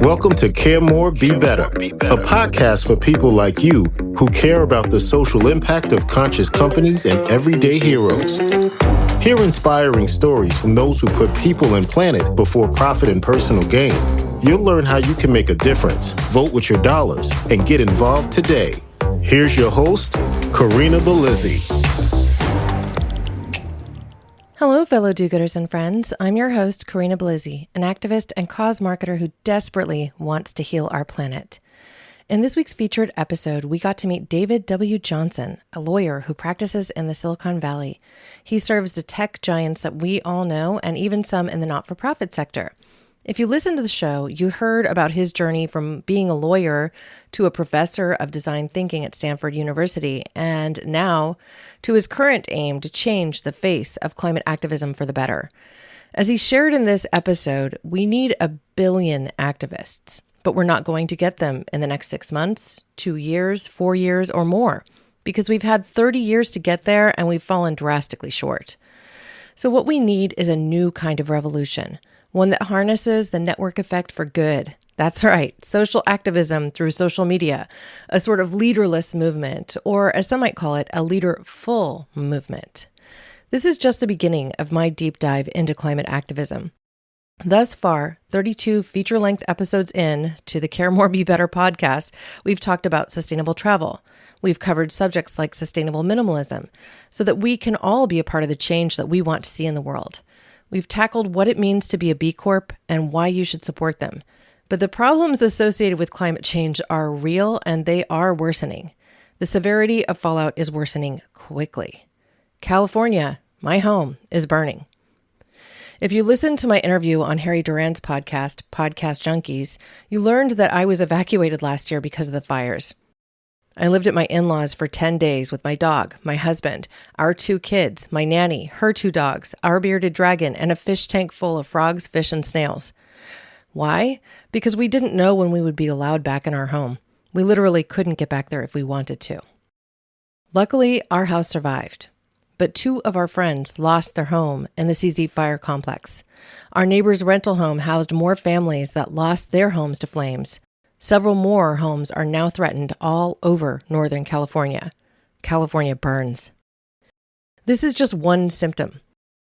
Welcome to Care More, Be Better, a podcast for people like you who care about the social impact of conscious companies and everyday heroes. Hear inspiring stories from those who put people and planet before profit and personal gain. You'll learn how you can make a difference, vote with your dollars, and get involved today. Here's your host, Corinna. Hello, fellow do-gooders and friends. I'm your host, Corinna, an activist and cause marketer who desperately wants to heal our planet. In this week's featured episode, we got to meet David W. Johnson, a lawyer who practices in the Silicon Valley. He serves the tech giants that we all know and even some in the not-for-profit sector. If you listened to the show, you heard about his journey from being a lawyer to a professor of design thinking at Stanford University, and now to his current aim to change the face of climate activism for the better. As he shared in this episode, we need 1 billion activists, but we're not going to get them in the next 6 months, 2 years, 4 years, or more, because we've had 30 years to get there and we've fallen drastically short. So what we need is a new kind of revolution. One that harnesses the network effect for good. That's right, social activism through social media, a sort of leaderless movement, or as some might call it, a leaderful movement. This is just the beginning of my deep dive into climate activism. Thus far, 32 feature-length episodes in to the Care More, Be Better podcast, we've talked about sustainable travel. We've covered subjects like sustainable minimalism, so that we can all be a part of the change that we want to see in the world. We've tackled what it means to be a B Corp and why you should support them. But the problems associated with climate change are real and they are worsening. The severity of fallout is worsening quickly. California, my home, is burning. If you listened to my interview on Harry Duran's podcast, Podcast Junkies, you learned that I was evacuated last year because of the fires. I lived at my in-laws for 10 days with my dog, my husband, our 2 kids, my nanny, her 2 dogs, our bearded dragon, and a fish tank full of frogs, fish, and snails. Why? Because we didn't know when we would be allowed back in our home. We literally couldn't get back there if we wanted to. Luckily, our house survived, but 2 of our friends lost their home in the CZ fire complex. Our neighbor's rental home housed more families that lost their homes to flames. Several more homes are now threatened all over Northern California. California burns. This is just one symptom.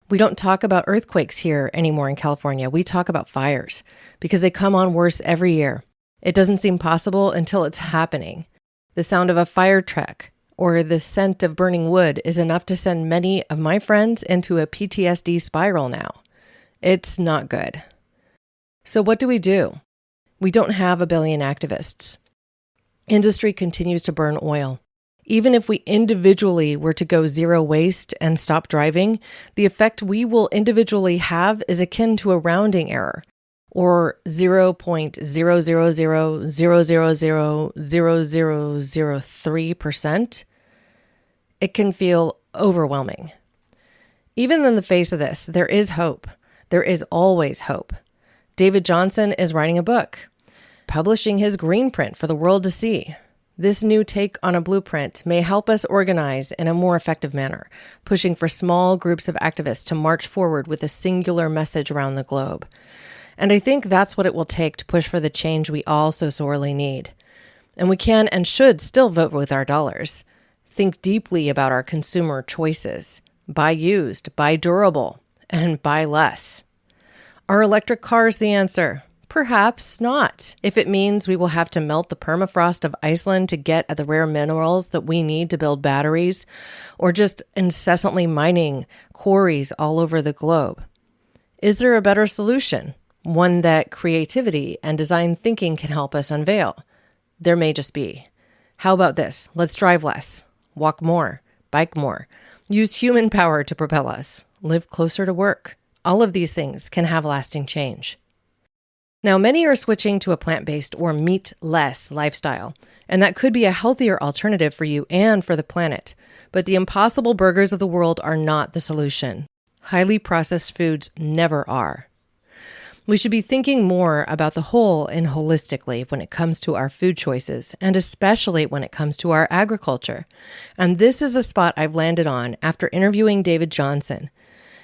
We don't talk about earthquakes here anymore in California. We talk about fires because they come on worse every year. It doesn't seem possible until it's happening. The sound of a fire truck or the scent of burning wood is enough to send many of my friends into a PTSD spiral now. It's not good. So what do? We don't have 1 billion activists. Industry continues to burn oil. Even if we individually were to go zero waste and stop driving, the effect we will individually have is akin to a rounding error, or 0.000000003%. It can feel overwhelming. Even in the face of this, there is hope. There is always hope. David Johnson is writing a book, publishing his green print for the world to see. This new take on a blueprint may help us organize in a more effective manner, pushing for small groups of activists to march forward with a singular message around the globe. And I think that's what it will take to push for the change we all so sorely need. And we can and should still vote with our dollars. Think deeply about our consumer choices. Buy used, buy durable, and buy less. Are electric cars the answer? Perhaps not, if it means we will have to melt the permafrost of Iceland to get at the rare minerals that we need to build batteries, or just incessantly mining quarries all over the globe. Is there a better solution? One that creativity and design thinking can help us unveil? There may just be. How about this? Let's drive less, walk more, bike more, use human power to propel us, live closer to work. All of these things can have lasting change. Now, many are switching to a plant-based or meat-less lifestyle, and that could be a healthier alternative for you and for the planet. But the Impossible Burgers of the world are not the solution. Highly processed foods never are. We should be thinking more about the whole and holistically when it comes to our food choices, and especially when it comes to our agriculture. And this is a spot I've landed on after interviewing David Johnson.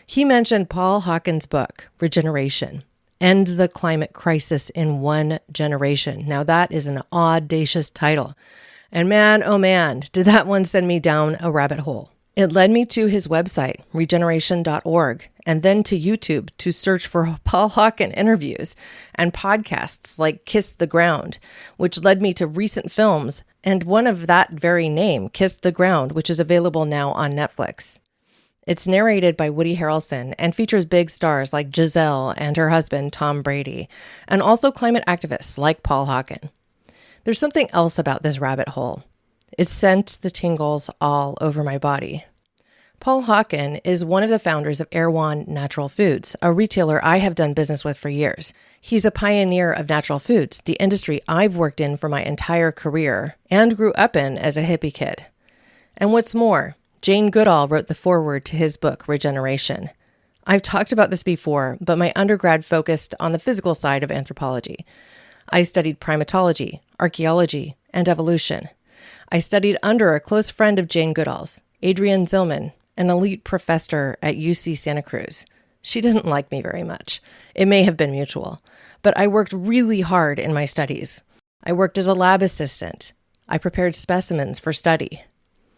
He mentioned Paul Hawken's book, Regeneration. End the Climate Crisis in One Generation. Now that is an audacious title. And man, oh man, did that one send me down a rabbit hole. It led me to his website, regeneration.org, and then to YouTube to search for Paul Hawken interviews and podcasts like Kiss the Ground, which led me to recent films and one of that very name, Kiss the Ground, which is available now on Netflix. It's narrated by Woody Harrelson and features big stars like Giselle and her husband, Tom Brady, and also climate activists like Paul Hawken. There's something else about this rabbit hole. It sent the tingles all over my body. Paul Hawken is one of the founders of Erewhon Natural Foods, a retailer I have done business with for years. He's a pioneer of natural foods, the industry I've worked in for my entire career and grew up in as a hippie kid. And what's more, Jane Goodall wrote the foreword to his book, Regeneration. I've talked about this before, but my undergrad focused on the physical side of anthropology. I studied primatology, archaeology, and evolution. I studied under a close friend of Jane Goodall's, Adrienne Zillman, an elite professor at UC Santa Cruz. She didn't like me very much. It may have been mutual, but I worked really hard in my studies. I worked as a lab assistant. I prepared specimens for study.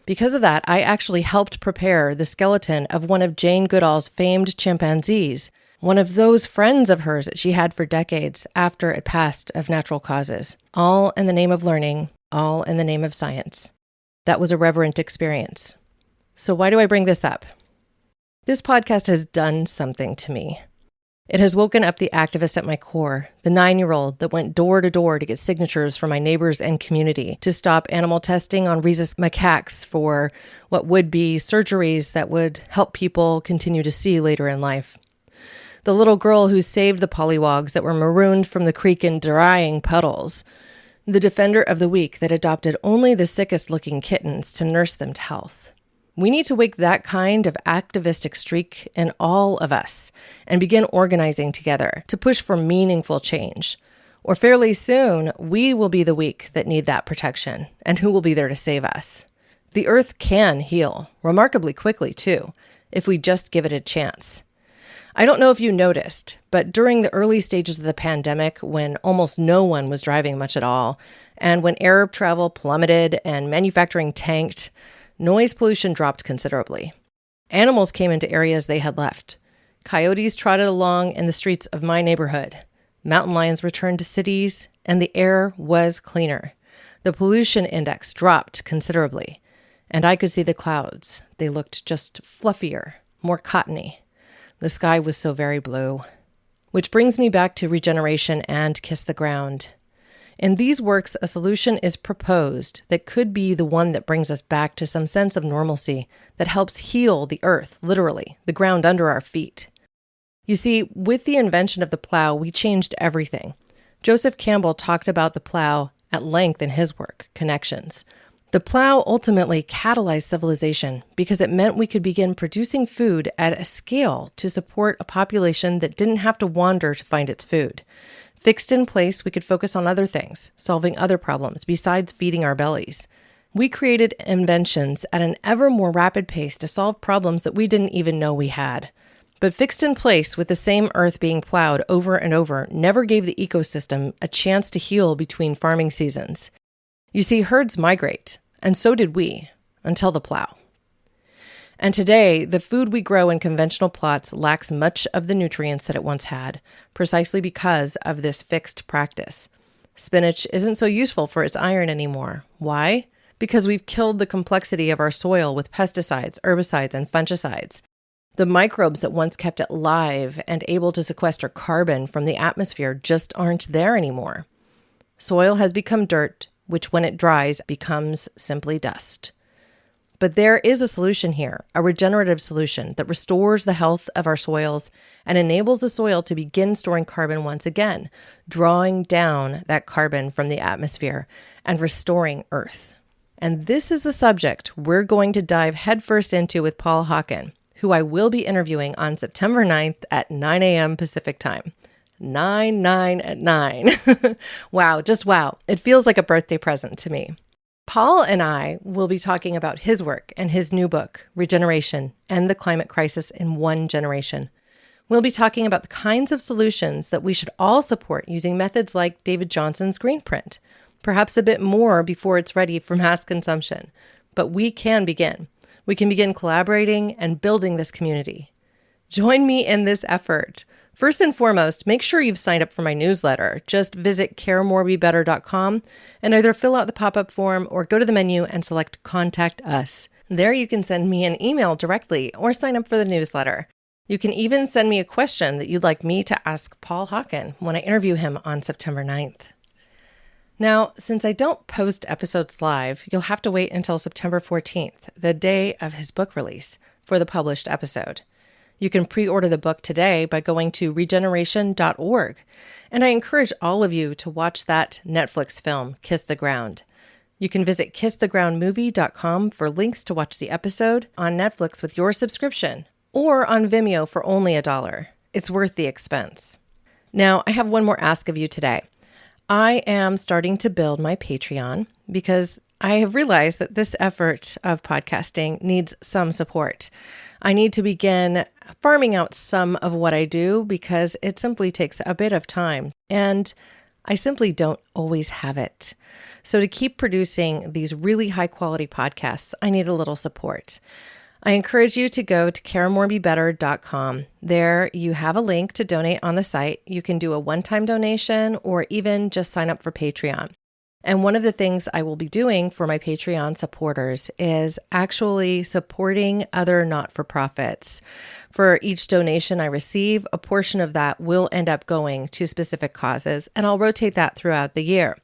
Because of that, I actually helped prepare the skeleton of one of Jane Goodall's famed chimpanzees, one of those friends of hers that she had for decades after it passed of natural causes, all in the name of learning, all in the name of science. That was a reverent experience. So why do I bring this up? This podcast has done something to me. It has woken up the activist at my core, the 9-year-old that went door to door to get signatures from my neighbors and community to stop animal testing on rhesus macaques for what would be surgeries that would help people continue to see later in life. The little girl who saved the pollywogs that were marooned from the creek in drying puddles. The defender of the weak that adopted only the sickest-looking kittens to nurse them to health. We need to wake that kind of activistic streak in all of us and begin organizing together to push for meaningful change. Or fairly soon, we will be the weak that need that protection, and who will be there to save us. The earth can heal, remarkably quickly too, if we just give it a chance. I don't know if you noticed, but during the early stages of the pandemic, when almost no one was driving much at all, and when air travel plummeted and manufacturing tanked, noise pollution dropped considerably. Animals came into areas they had left. Coyotes trotted along in the streets of my neighborhood. Mountain lions returned to cities, and the air was cleaner. The pollution index dropped considerably, and I could see the clouds. They looked just fluffier, more cottony. The sky was so very blue. Which brings me back to Regeneration and Kiss the Ground. In these works, a solution is proposed that could be the one that brings us back to some sense of normalcy, that helps heal the earth, literally, the ground under our feet. You see, with the invention of the plow, we changed everything. Joseph Campbell talked about the plow at length in his work, Connections. The plow ultimately catalyzed civilization because it meant we could begin producing food at a scale to support a population that didn't have to wander to find its food. Fixed in place, we could focus on other things, solving other problems besides feeding our bellies. We created inventions at an ever more rapid pace to solve problems that we didn't even know we had. But fixed in place with the same earth being plowed over and over never gave the ecosystem a chance to heal between farming seasons. You see, herds migrate, and so did we, until the plow. And today, the food we grow in conventional plots lacks much of the nutrients that it once had, precisely because of this fixed practice. Spinach isn't so useful for its iron anymore. Why? Because we've killed the complexity of our soil with pesticides, herbicides, and fungicides. The microbes that once kept it live and able to sequester carbon from the atmosphere just aren't there anymore. Soil has become dirt, which when it dries becomes simply dust. But there is a solution here, a regenerative solution that restores the health of our soils and enables the soil to begin storing carbon once again, drawing down that carbon from the atmosphere and restoring Earth. And this is the subject we're going to dive headfirst into with Paul Hawken, who I will be interviewing on September 9th at 9 a.m. Pacific time. 9 at 9. Wow, just wow. It feels like a birthday present to me. Paul and I will be talking about his work and his new book, Regeneration and the Climate Crisis in One Generation. We'll be talking about the kinds of solutions that we should all support using methods like David Johnson's screen print, perhaps a bit more before it's ready for mass consumption. But we can begin. We can begin collaborating and building this community. Join me in this effort. First and foremost, make sure you've signed up for my newsletter. Just visit caremorebebetter.com and either fill out the pop-up form or go to the menu and select Contact Us. There you can send me an email directly or sign up for the newsletter. You can even send me a question that you'd like me to ask Paul Hawken when I interview him on September 9th. Now, since I don't post episodes live, you'll have to wait until September 14th, the day of his book release, for the published episode. You can pre-order the book today by going to regeneration.org, and I encourage all of you to watch that Netflix film, Kiss the Ground. You can visit kissthegroundmovie.com for links to watch the episode on Netflix with your subscription, or on Vimeo for only $1. It's worth the expense. Now, I have one more ask of you today. I am starting to build my Patreon because I have realized that this effort of podcasting needs some support. I need to begin farming out some of what I do because it simply takes a bit of time, and I simply don't always have it. So to keep producing these really high quality podcasts, I need a little support. I encourage you to go to caremorebebetter.com. There you have a link to donate on the site. You can do a one-time donation or even just sign up for Patreon. And one of the things I will be doing for my Patreon supporters is actually supporting other not-for-profits. For each donation I receive, a portion of that will end up going to specific causes, and I'll rotate that throughout the year.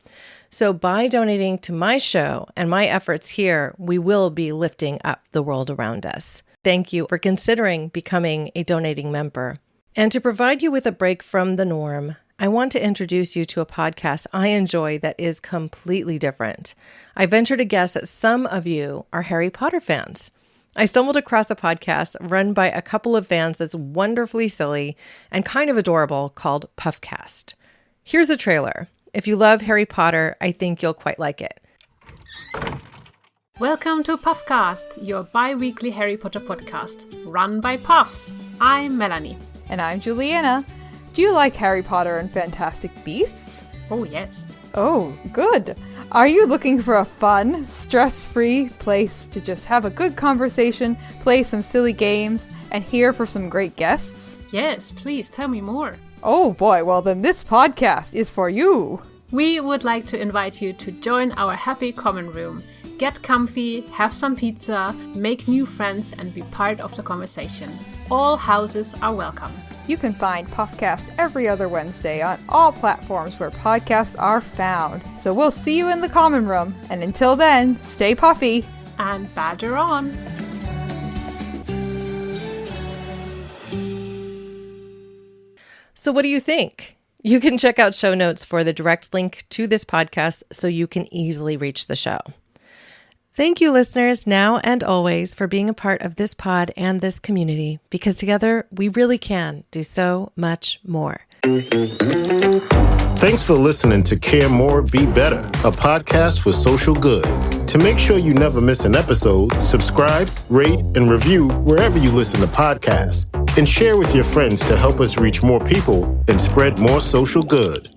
So by donating to my show and my efforts here, we will be lifting up the world around us. Thank you for considering becoming a donating member. And to provide you with a break from the norm, I want to introduce you to a podcast I enjoy that is completely different. I venture to guess that some of you are Harry Potter fans. I stumbled across a podcast run by a couple of fans that's wonderfully silly and kind of adorable called Puffcast. Here's a trailer. If you love Harry Potter, I think you'll quite like it. Welcome to Puffcast, your bi-weekly Harry Potter podcast, run by Puffs. I'm Melanie. And I'm Juliana. Do you like Harry Potter and Fantastic Beasts? Oh, yes. Oh, good. Are you looking for a fun, stress-free place to just have a good conversation, play some silly games, and hear from some great guests? Yes, please tell me more. Oh boy, well then this podcast is for you. We would like to invite you to join our happy common room. Get comfy, have some pizza, make new friends, and be part of the conversation. All houses are welcome. You can find Puffcast every other Wednesday on all platforms where podcasts are found. So we'll see you in the common room. And until then, stay puffy. And badger on. So what do you think? You can check out show notes for the direct link to this podcast so you can easily reach the show. Thank you, listeners, now and always, for being a part of this pod and this community, because together we really can do so much more. Thanks for listening to Care More, Be Better, a podcast for social good. To make sure you never miss an episode, subscribe, rate, and review wherever you listen to podcasts, and share with your friends to help us reach more people and spread more social good.